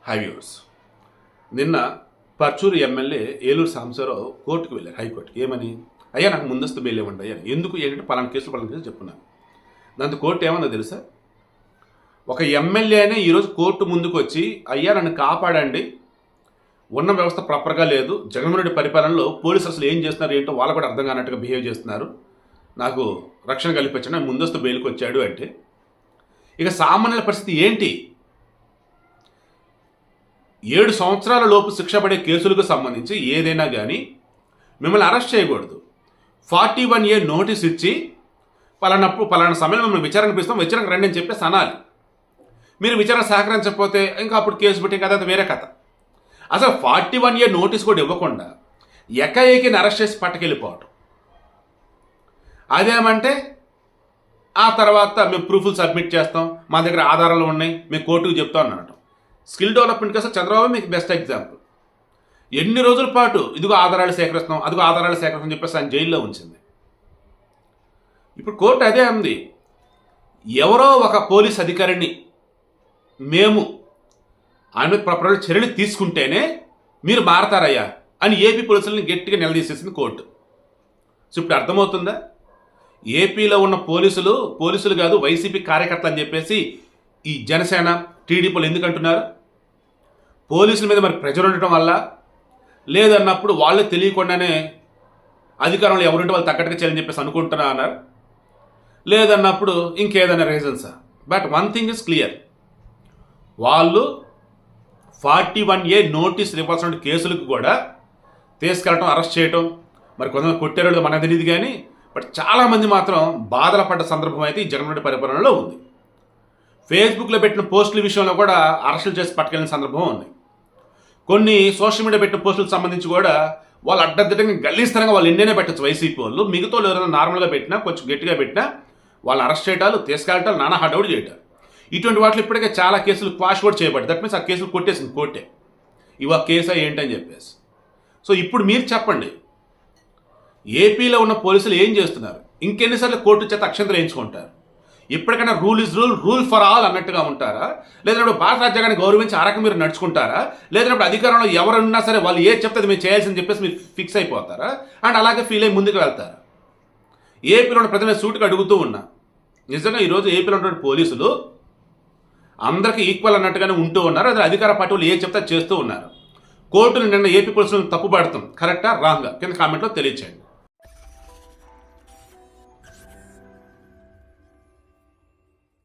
హైవ్యూర్స్ నిన్న పర్చూరు ఎమ్మెల్యే ఏలూరు సాంబశివరావు కోర్టుకు వెళ్ళారు, హైకోర్టుకి. ఏమని? అయ్యా నాకు ముందస్తు బెయిల్ ఇవ్వండి అయ్యా. ఎందుకు ఏంటంటే పలానా కేసు చెప్పున్నాను. దాంతో కోర్టు ఏమన్నా తెలుసా? ఒక ఎమ్మెల్యేనే ఈరోజు కోర్టు ముందుకు వచ్చి అయ్యా నన్ను కాపాడండి, ఉన్న వ్యవస్థ ప్రాపర్గా లేదు, జగన్మోహన్ రెడ్డి పరిపాలనలో పోలీసులు అసలు ఏం చేస్తున్నారు ఏంటో వాళ్ళు కూడా అర్థం కానట్టుగా బిహేవ్ చేస్తున్నారు, నాకు రక్షణ కల్పించండి, ముందస్తు బెయిల్కి వచ్చాడు అంటే ఇక సామాన్యుల పరిస్థితి ఏంటి? 7 సంవత్సరాల లోపు శిక్ష పడే కేసులకు సంబంధించి ఏదైనా కానీ మిమ్మల్ని అరెస్ట్ చేయకూడదు. 41A నోటీస్ ఇచ్చి పలానా సమయంలో మిమ్మల్ని విచారణ పిలుస్తాం, విచారణకు రండి అని చెప్పేసి అనాలి. మీరు విచారణ సహకరించకపోతే ఇంకా అప్పుడు కేసు పెట్టి కదా, అది వేరే కథ. అసలు 41A నోటీస్ కూడా ఇవ్వకుండా ఎకఏకిని అరెస్ట్ చేసి పట్టుకెళ్ళిపోవటం, అదేమంటే ఆ తర్వాత మేము ప్రూఫ్లు సబ్మిట్ చేస్తాం, మా దగ్గర ఆధారాలు ఉన్నాయి, మేము కోర్టుకు చెప్తాం అనటం. స్కిల్ డెవలప్మెంట్ కోసం చంద్రబాబు మీకు బెస్ట్ ఎగ్జాంపుల్. ఎన్ని రోజుల పాటు ఇదిగో ఆధారాలు సేకరిస్తాం, అదిగో ఆధారాలు సేకరిస్తాం చెప్పేసి ఆయన జైల్లో ఉంచింది. ఇప్పుడు కోర్టు అదే అంది, ఎవరో ఒక పోలీస్ అధికారిని మేము ఆయన ప్రాపర్గా చర్యలు తీసుకుంటేనే మీరు మారతారయ్యా అని ఏపీ పోలీసులని గట్టిగా నిలదీసేసింది కోర్టు. సో ఇప్పుడు అర్థమవుతుందా? ఏపీలో ఉన్న పోలీసులు కాదు వైసీపీ కార్యకర్తలు అని చెప్పేసి ఈ జనసేన టీడీపీలు ఎందుకు అంటున్నారు? పోలీసుల మీద మరి ప్రెజర్ ఉండటం వల్ల, లేదన్నప్పుడు వాళ్ళే తెలియకుండానే అధికారంలో ఎవరుంటే వాళ్ళు తగ్గట్టుగా చేయాలని చెప్పేసి అనుకుంటున్నా అన్నారు, లేదన్నప్పుడు ఇంకేదైనా రీజన్సా? But one thing is clear, వాళ్ళు 41A నోటీసులు ఇవ్వాల్సిన కేసులకు కూడా తీసుకెళ్ళటం, అరెస్ట్ చేయటం, మరి కొంతమంది కొట్టారో మనకు తెలియదు కానీ బట్ చాలామంది మాత్రం బాధల పడ్డ సందర్భం అయితే ఈ జగన్మోహన్ రెడ్డి పరిపాలనలో ఉంది. ఫేస్బుక్లో పెట్టిన పోస్టుల విషయంలో కూడా అరెస్టులు చేసి పట్టుకెళ్ళిన సందర్భం ఉంది. కొన్ని సోషల్ మీడియా పెట్టిన పోస్టులకు సంబంధించి కూడా వాళ్ళు అడ్డదిడ్డంగా గల్లీస్తరంగా వాళ్ళు ఎన్నైనా పెట్టచ్చు వైసీపీ వాళ్ళు. మిగతా ఎవరైనా నార్మల్గా పెట్టినా, కొంచెం గట్టిగా పెట్టినా వాళ్ళు అరెస్ట్ చేయటాలు, తీసుకెళ్ళటాలు, నానా హడావుడి చేయటాలు, ఇటువంటి వాటిలో ఇప్పటికే చాలా కేసులు క్వాష్ కూడా చేయబడ్డాయి. దట్ మీన్స్ ఆ కేసులు కొట్టేసింది కోర్టే, ఇవి ఆ కేసా ఏంటని చెప్పేసి. సో ఇప్పుడు మీరు చెప్పండి, ఏపీలో ఉన్న పోలీసులు ఏం చేస్తున్నారు? ఇంకెన్నిసార్లు కోర్టు చేత అక్షంతలు వేయించుకుంటారు? ఇప్పటికైనా rule is rule for all అన్నట్టుగా ఉంటారా? లేదంటే భారత రాజ్యాంగాన్ని గౌరవించి ఆ రకం మీరు నడుచుకుంటారా? లేదంటే అధికారంలో ఎవరున్నా సరే వాళ్ళు ఏది చెప్తే అది మీరు చేయాల్సిందని చెప్పేసి మీరు ఫిక్స్ అయిపోతారా? అండ్ అలాగే ఫీల్ అయ్యి ముందుకు వెళ్తారా? ఏపీలో ఉన్న ప్రజలను సూటుగా అడుగుతూ ఉన్నా, నిజంగా ఈరోజు ఏపీలో ఉన్నటువంటి పోలీసులు అందరికీ ఈక్వల్ అన్నట్టుగానే ఉంటూ ఉన్నారు, అదే అధికార పార్టీలు ఏం చెప్తే చేస్తూ ఉన్నారు. కోర్టును నిన్న ఏపీ పోలీసులను తప్పుపడతాం కరెక్టా రాంగా కింద కామెంట్లో తెలియచేయండి.